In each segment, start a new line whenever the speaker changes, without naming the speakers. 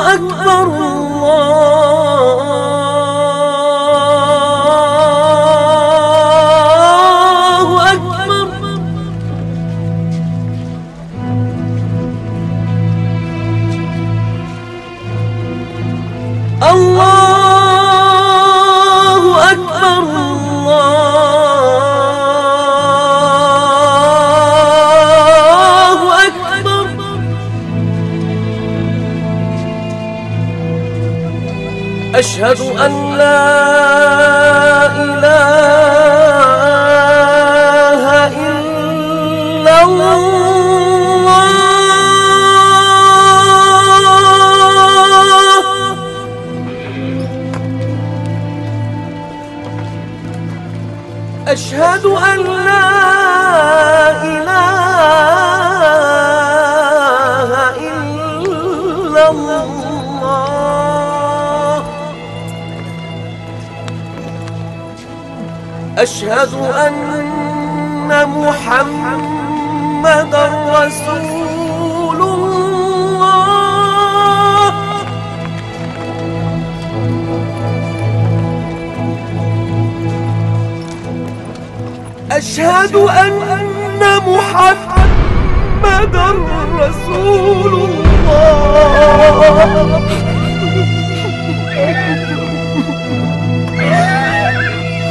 أكبر الله أكبر. الله أكبر الله أكبر. أشهد أن لا إله إلا الله. أشهد أن لا إله إلا الله. أشهد أن محمدًا رسول الله. أشهد أن محمدًا رسول الله.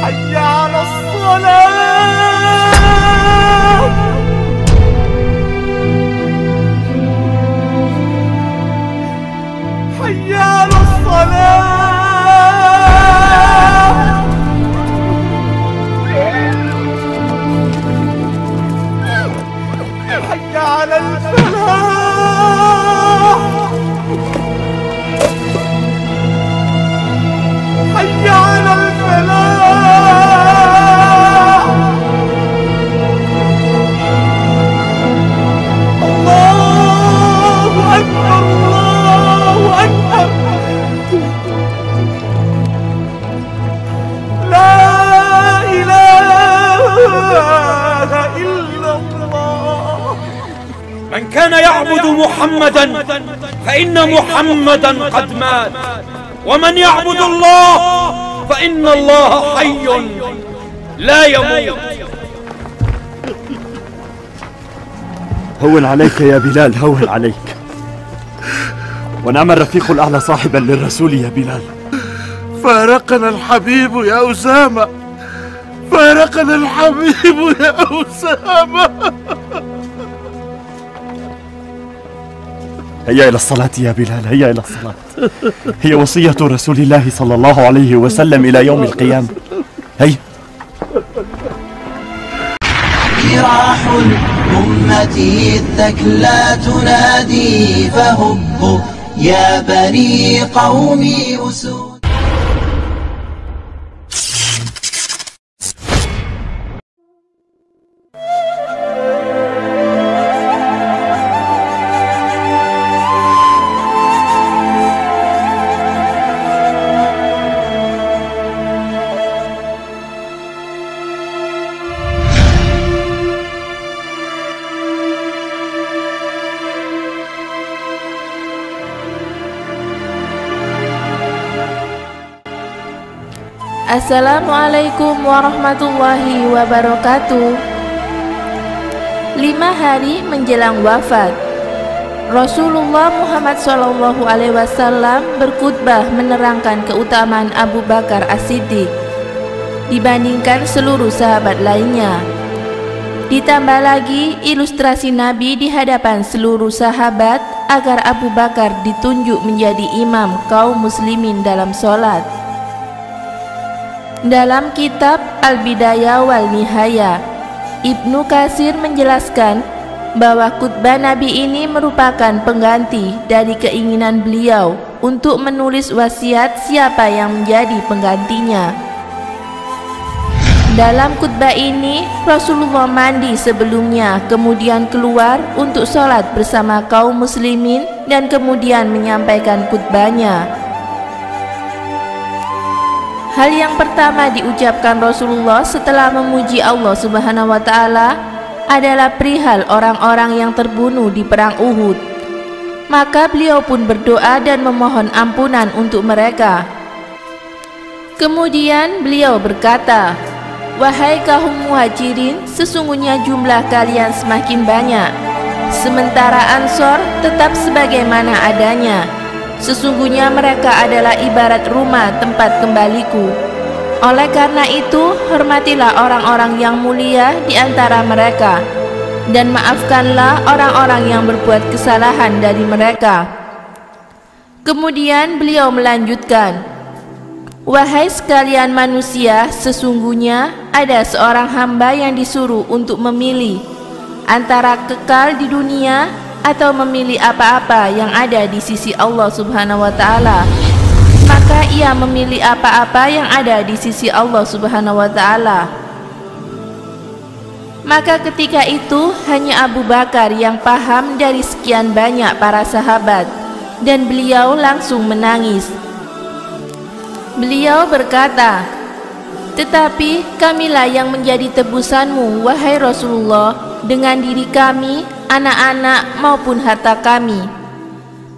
حي على الصلاة. حي على الصلاة. حي على الفلاح. حي على الفلاح. الله أكبر الله أكبر. لا إله إلا الله.
من كان يعبد محمدا فإن محمدا قد مات، ومن يعبد الله فإن الله حي لا يموت.
هون عليك يا بلال، هون عليك. ونعم الرفيق الأعلى صاحبا للرسول يا بلال.
فارقنا الحبيب يا أسامة، فارقنا الحبيب يا أسامة.
هيا إلى الصلاة يا بلال، هيا إلى الصلاة. هي وصية رسول الله صلى الله عليه وسلم إلى يوم القيامة. هيا.
جراح الأمة الثكلى تنادي، فهبوا يا بني قومي أسود.
Assalamualaikum warahmatullahi wabarakatuh. 5 hari menjelang wafat, Rasulullah Muhammad SAW berkhutbah menerangkan keutamaan Abu Bakar As-Siddiq dibandingkan seluruh sahabat lainnya. Ditambah lagi ilustrasi Nabi di hadapan seluruh sahabat agar Abu Bakar ditunjuk menjadi imam kaum muslimin dalam sholat. Dalam kitab Al-Bidayah wal Nihayah, Ibnu Katsir menjelaskan bahwa khutbah Nabi ini merupakan pengganti dari keinginan beliau untuk menulis wasiat siapa yang menjadi penggantinya. Dalam khutbah ini, Rasulullah mandi sebelumnya, kemudian keluar untuk sholat bersama kaum muslimin dan kemudian menyampaikan khutbahnya. Hal yang pertama diucapkan Rasulullah setelah memuji Allah Subhanahu wa Ta'ala adalah perihal orang-orang yang terbunuh di perang Uhud. Maka beliau pun berdoa dan memohon ampunan untuk mereka. Kemudian beliau berkata, "Wahai kaum muhajirin, sesungguhnya jumlah kalian semakin banyak, sementara Ansor tetap sebagaimana adanya. Sesungguhnya mereka adalah ibarat rumah tempat kembaliku. Oleh karena itu, hormatilah orang-orang yang mulia di antara mereka, dan maafkanlah orang-orang yang berbuat kesalahan dari mereka." Kemudian beliau melanjutkan, "Wahai sekalian manusia, sesungguhnya ada seorang hamba yang disuruh untuk memilih antara kekal di dunia atau memilih apa-apa yang ada di sisi Allah Subhanahu wa Ta'ala. Maka ia memilih apa-apa yang ada di sisi Allah Subhanahu wa Ta'ala." Maka ketika itu hanya Abu Bakar yang paham dari sekian banyak para sahabat, dan beliau langsung menangis. Beliau berkata, "Tetapi kamilah yang menjadi tebusanmu, wahai Rasulullah, dengan diri kami, anak-anak maupun harta kami."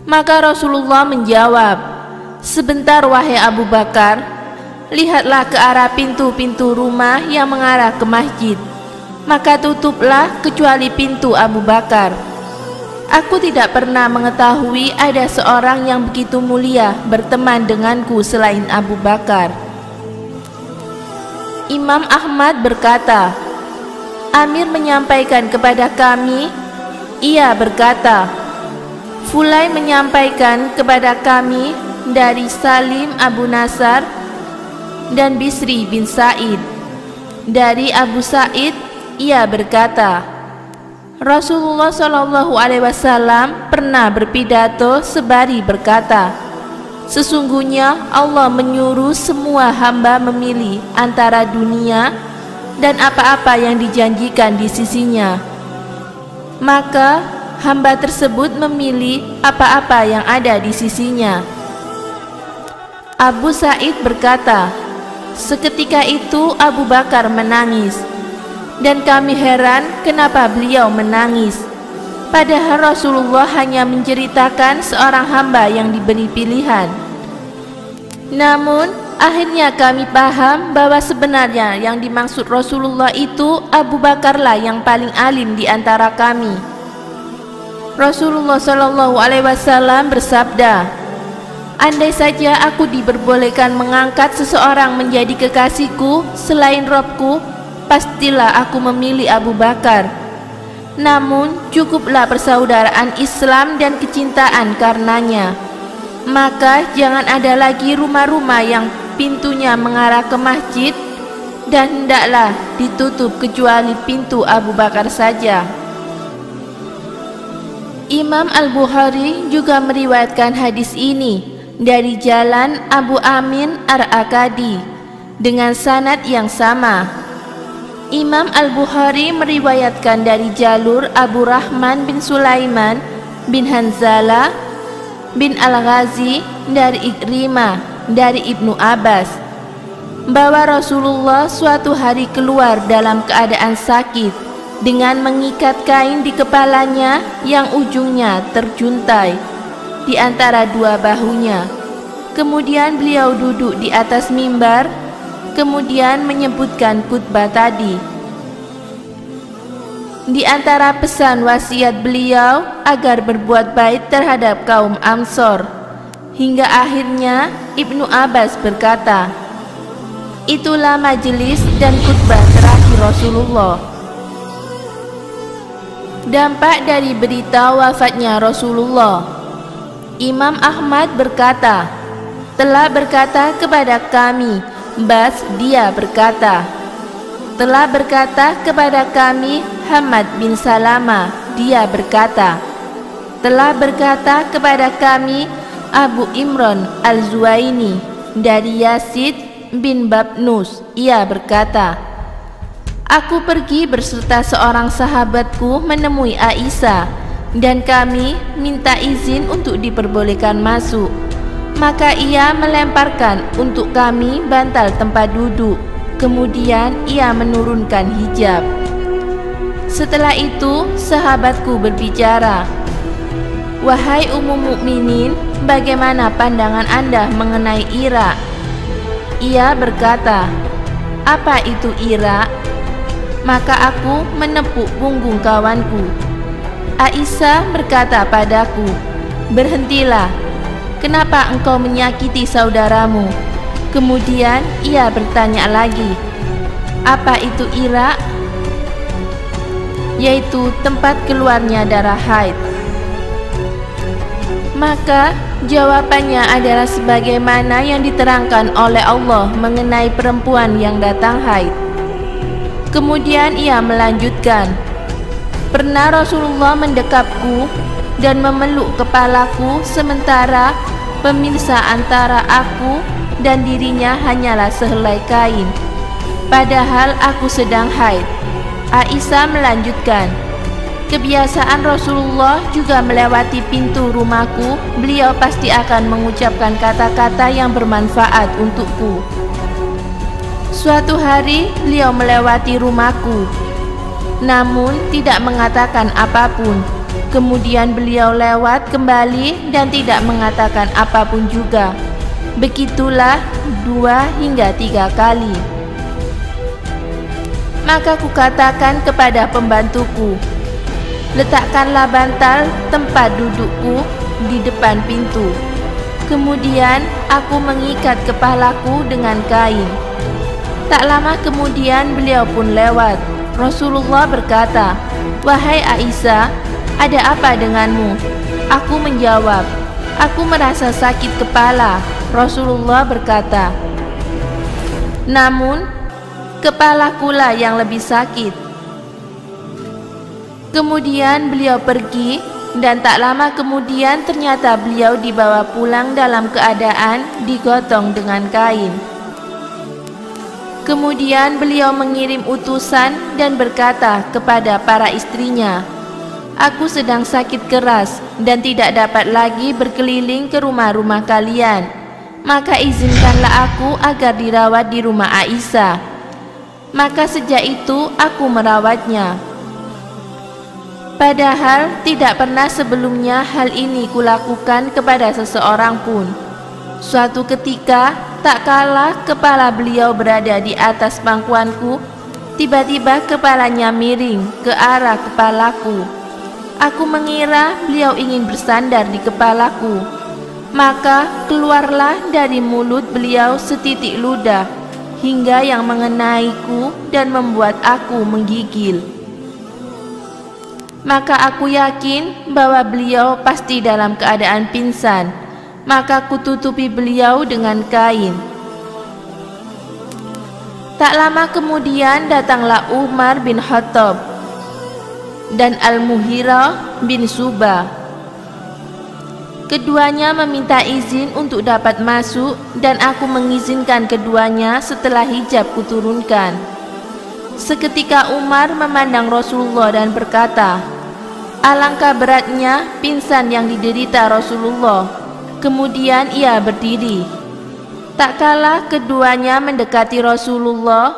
Maka Rasulullah menjawab, "Sebentar wahai Abu Bakar, lihatlah ke arah pintu-pintu rumah yang mengarah ke masjid. Maka tutuplah kecuali pintu Abu Bakar. Aku tidak pernah mengetahui ada seorang yang begitu mulia berteman denganku selain Abu Bakar." Imam Ahmad berkata, "Amir menyampaikan kepada kami," ia berkata, "Fulai menyampaikan kepada kami dari Salim Abu Nasar dan Bisri bin Sa'id. Dari Abu Sa'id, ia berkata, Rasulullah SAW pernah berpidato sebari berkata, sesungguhnya Allah menyuruh semua hamba memilih antara dunia dan apa-apa yang dijanjikan di sisinya. Maka hamba tersebut memilih apa-apa yang ada di sisinya." Abu Sa'id berkata, "Seketika itu Abu Bakar menangis, dan kami heran kenapa beliau menangis. Padahal Rasulullah hanya menceritakan seorang hamba yang diberi pilihan. Namun akhirnya kami paham bahwa sebenarnya yang dimaksud Rasulullah itu Abu Bakarlah yang paling alim di antara kami." Rasulullah SAW bersabda, "Andai saja aku diperbolehkan mengangkat seseorang menjadi kekasihku selain Robku, pastilah aku memilih Abu Bakar. Namun cukuplah persaudaraan Islam dan kecintaan karenanya. Maka jangan ada lagi rumah-rumah yang pintunya mengarah ke masjid, dan hendaklah ditutup kecuali pintu Abu Bakar saja." Imam Al-Bukhari juga meriwayatkan hadis ini dari jalan Abu Amin Ar-Akadi dengan sanad yang sama. Imam Al-Bukhari meriwayatkan dari jalur Abu Rahman bin Sulaiman bin Hanzalah bin Al-Ghazi dari Ikrimah dari Ibnu Abbas bahwa Rasulullah suatu hari keluar dalam keadaan sakit dengan mengikat kain di kepalanya yang ujungnya terjuntai di antara dua bahunya. Kemudian beliau duduk di atas mimbar, kemudian menyebutkan khutbah tadi. Di antara pesan wasiat beliau agar berbuat baik terhadap kaum Ansor, hingga akhirnya Ibnu Abbas berkata, "Itulah majelis dan khutbah terakhir Rasulullah." Dampak dari berita wafatnya Rasulullah. Imam Ahmad berkata, telah berkata kepada kami, Bas dia berkata, telah berkata kepada kami Hamad bin Salama, dia berkata, telah berkata kepada kami Abu Imran Al-Zuwaini dari Yazid bin Babnus, ia berkata, aku pergi berserta seorang sahabatku menemui Aisyah, dan kami minta izin untuk diperbolehkan masuk. Maka ia melemparkan untuk kami bantal tempat duduk. Kemudian ia menurunkan hijab. Setelah itu sahabatku berbicara, "Wahai Ummu Mukminin, bagaimana pandangan Anda mengenai Ira?" Ia berkata, "Apa itu Ira?" Maka aku menepuk punggung kawanku. Aisyah berkata padaku, "Berhentilah, kenapa engkau menyakiti saudaramu?" Kemudian ia bertanya lagi, "Apa itu Ira?" Yaitu tempat keluarnya darah haid. Maka jawabannya adalah sebagaimana yang diterangkan oleh Allah mengenai perempuan yang datang haid. Kemudian ia melanjutkan, "Pernah Rasulullah mendekapku dan memeluk kepalaku sementara pemisah antara aku dan dirinya hanyalah sehelai kain, padahal aku sedang haid." Aisyah melanjutkan, "Kebiasaan Rasulullah juga melewati pintu rumahku, beliau pasti akan mengucapkan kata-kata yang bermanfaat untukku. Suatu hari beliau melewati rumahku, namun tidak mengatakan apapun. Kemudian beliau lewat kembali dan tidak mengatakan apapun juga. Begitulah 2 hingga 3 kali. Maka kukatakan kepada pembantuku, letakkanlah bantal tempat dudukku di depan pintu. Kemudian aku mengikat kepalaku dengan kain. Tak lama kemudian beliau pun lewat. Rasulullah berkata, 'Wahai Aisyah, ada apa denganmu?' Aku menjawab, 'Aku merasa sakit kepala.' Rasulullah berkata, 'Namun kepalakulah yang lebih sakit.' Kemudian beliau pergi, dan tak lama kemudian ternyata beliau dibawa pulang dalam keadaan digotong dengan kain. Kemudian beliau mengirim utusan dan berkata kepada para istrinya, 'Aku sedang sakit keras dan tidak dapat lagi berkeliling ke rumah-rumah kalian. Maka izinkanlah aku agar dirawat di rumah Aisyah.' Maka sejak itu aku merawatnya. Padahal tidak pernah sebelumnya hal ini kulakukan kepada seseorang pun. Suatu ketika, tak kala kepala beliau berada di atas pangkuanku, tiba-tiba kepalanya miring ke arah kepalaku. Aku mengira beliau ingin bersandar di kepalaku. Maka keluarlah dari mulut beliau setitik ludah hingga yang mengenaiku dan membuat aku menggigil. Maka aku yakin bahwa beliau pasti dalam keadaan pingsan. Maka kututupi beliau dengan kain. Tak lama kemudian datanglah Umar bin Khattab dan Al-Mughirah bin Syu'bah. Keduanya meminta izin untuk dapat masuk, dan aku mengizinkan keduanya setelah hijab kuturunkan. Seketika Umar memandang Rasulullah dan berkata, "Alangkah beratnya pingsan yang diderita Rasulullah." Kemudian ia berdiri. Tak kala keduanya mendekati Rasulullah,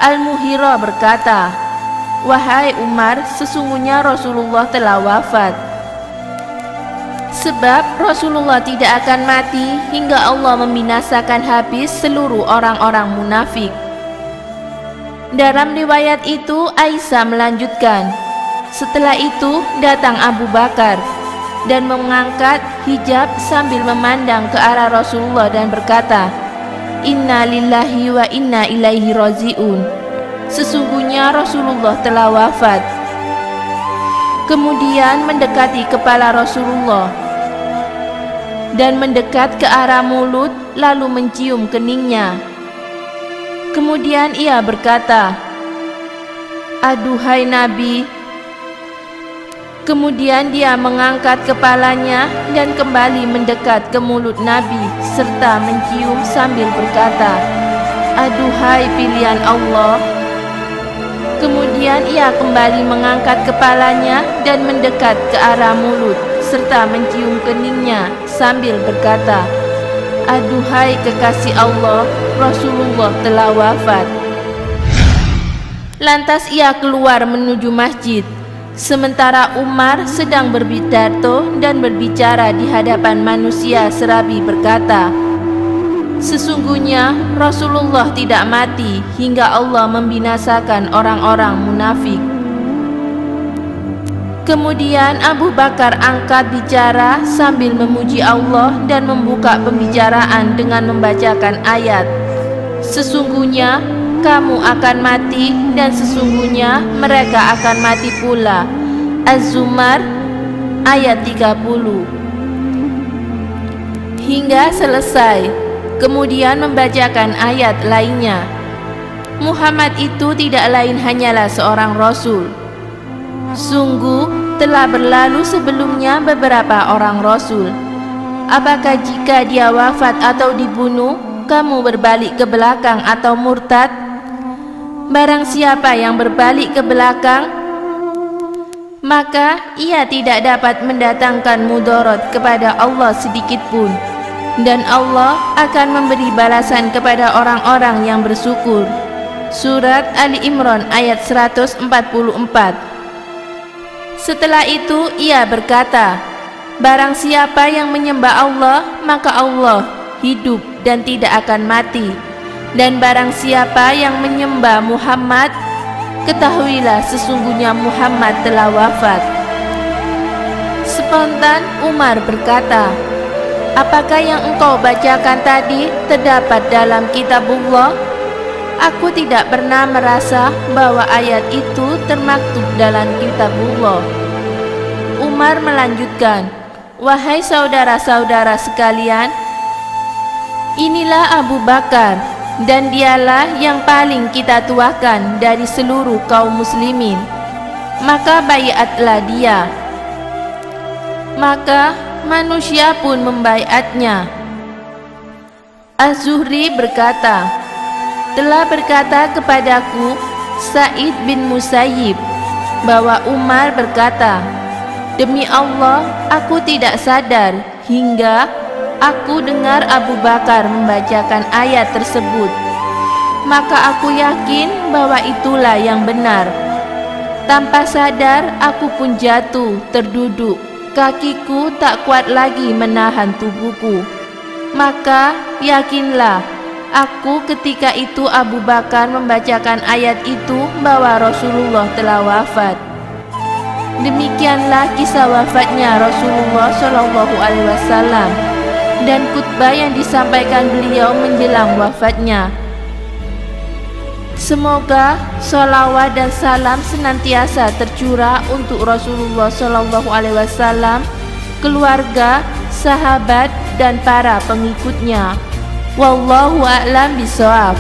Al-Mughirah berkata, "Wahai Umar, sesungguhnya Rasulullah telah wafat. Sebab Rasulullah tidak akan mati hingga Allah membinasakan habis seluruh orang-orang munafik." Dalam riwayat itu Aisyah melanjutkan, "Setelah itu datang Abu Bakar dan mengangkat hijab sambil memandang ke arah Rasulullah dan berkata, 'Inna lillahi wa inna ilaihi raji'un.' Sesungguhnya Rasulullah telah wafat." Kemudian mendekati kepala Rasulullah dan mendekat ke arah mulut, lalu mencium keningnya. Kemudian ia berkata, "Aduhai Nabi." Kemudian dia mengangkat kepalanya dan kembali mendekat ke mulut Nabi serta mencium sambil berkata, "Aduhai pilihan Allah." Kemudian ia kembali mengangkat kepalanya dan mendekat ke arah mulut serta mencium keningnya sambil berkata, "Aduhai kekasih Allah, Rasulullah telah wafat." Lantas ia keluar menuju masjid. Sementara Umar sedang berpidato dan berbicara di hadapan manusia serabi berkata, "Sesungguhnya Rasulullah tidak mati hingga Allah membinasakan orang-orang munafik." Kemudian Abu Bakar angkat bicara sambil memuji Allah dan membuka pembicaraan dengan membacakan ayat, "Sesungguhnya kamu akan mati dan sesungguhnya mereka akan mati pula." Az-Zumar ayat 30 hingga selesai. Kemudian membacakan ayat lainnya. Muhammad itu tidak lain hanyalah seorang rasul. Sungguh telah berlalu sebelumnya beberapa orang rasul. Apakah jika dia wafat atau dibunuh, kamu berbalik ke belakang atau murtad? Barang siapa yang berbalik ke belakang, maka ia tidak dapat mendatangkan mudarat kepada Allah sedikit pun, dan Allah akan memberi balasan kepada orang-orang yang bersyukur. Surat Ali Imran ayat 144. Setelah itu ia berkata, barang siapa yang menyembah Allah, maka Allah hidup dan tidak akan mati. Dan barang siapa yang menyembah Muhammad, ketahuilah sesungguhnya Muhammad telah wafat. Spontan Umar berkata, apakah yang engkau bacakan tadi terdapat dalam kitabullah? Aku tidak pernah merasa bahwa ayat itu termaktub dalam kitabullah. Umar melanjutkan, wahai saudara-saudara sekalian, inilah Abu Bakar, dan dialah yang paling kita tuakan dari seluruh kaum muslimin. Maka baiatlah dia. Maka manusia pun membaiatnya. Az-Zuhri berkata, telah berkata kepadaku Sa'id bin Musayyib bahwa Umar berkata, demi Allah aku tidak sadar hingga aku dengar Abu Bakar membacakan ayat tersebut. Maka aku yakin bahwa itulah yang benar. Tanpa sadar aku pun jatuh terduduk. Kakiku tak kuat lagi menahan tubuhku. Maka yakinlah aku ketika itu Abu Bakar membacakan ayat itu bahwa Rasulullah telah wafat. Demikianlah kisah wafatnya Rasulullah SAW dan khutbah yang disampaikan beliau menjelang wafatnya. Semoga sholawat dan salam senantiasa tercurah untuk Rasulullah SAW, keluarga, sahabat, dan para pengikutnya. Wallahu a'lam bishawab.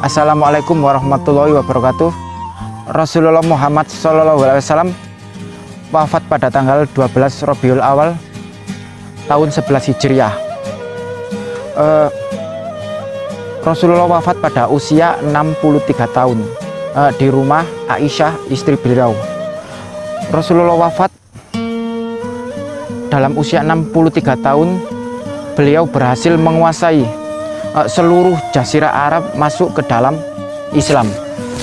Assalamualaikum warahmatullahi wabarakatuh. Rasulullah Muhammad SAW wafat pada tanggal 12 Rabiul Awal tahun 11 Hijriah. Rasulullah wafat pada usia 63 tahun di rumah Aisyah istri beliau. Rasulullah wafat dalam usia 63 tahun. Beliau berhasil menguasai seluruh jazirah Arab masuk ke dalam Islam.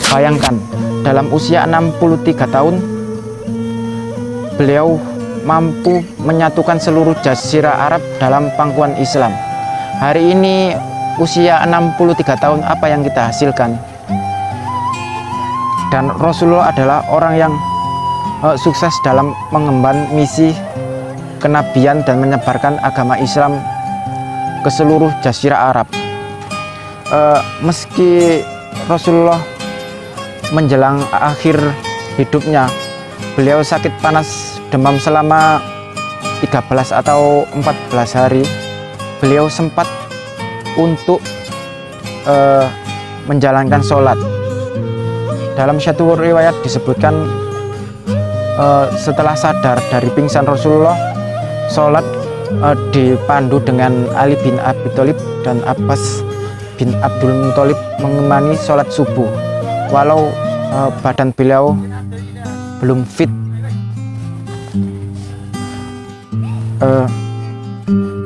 Bayangkan, dalam usia 63 tahun beliau mampu menyatukan seluruh jazirah Arab dalam pangkuan Islam. Hari ini usia 63 tahun, apa yang kita hasilkan? Dan Rasulullah adalah orang yang sukses dalam mengemban misi kenabian dan menyebarkan agama Islam ke seluruh jazirah Arab. Meski Rasulullah menjelang akhir hidupnya, beliau sakit panas demam selama 13 atau 14 hari, beliau sempat untuk menjalankan sholat. Dalam satu riwayat disebutkan setelah sadar dari pingsan Rasulullah, sholat dipandu dengan Ali bin Abi Thalib dan Abbas bin Abdul Muthalib mengemani sholat subuh. Walau badan beliau belum fit.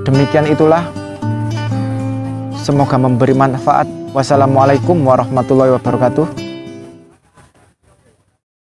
Demikian itulah, semoga memberi manfaat. Wassalamualaikum warahmatullahi wabarakatuh.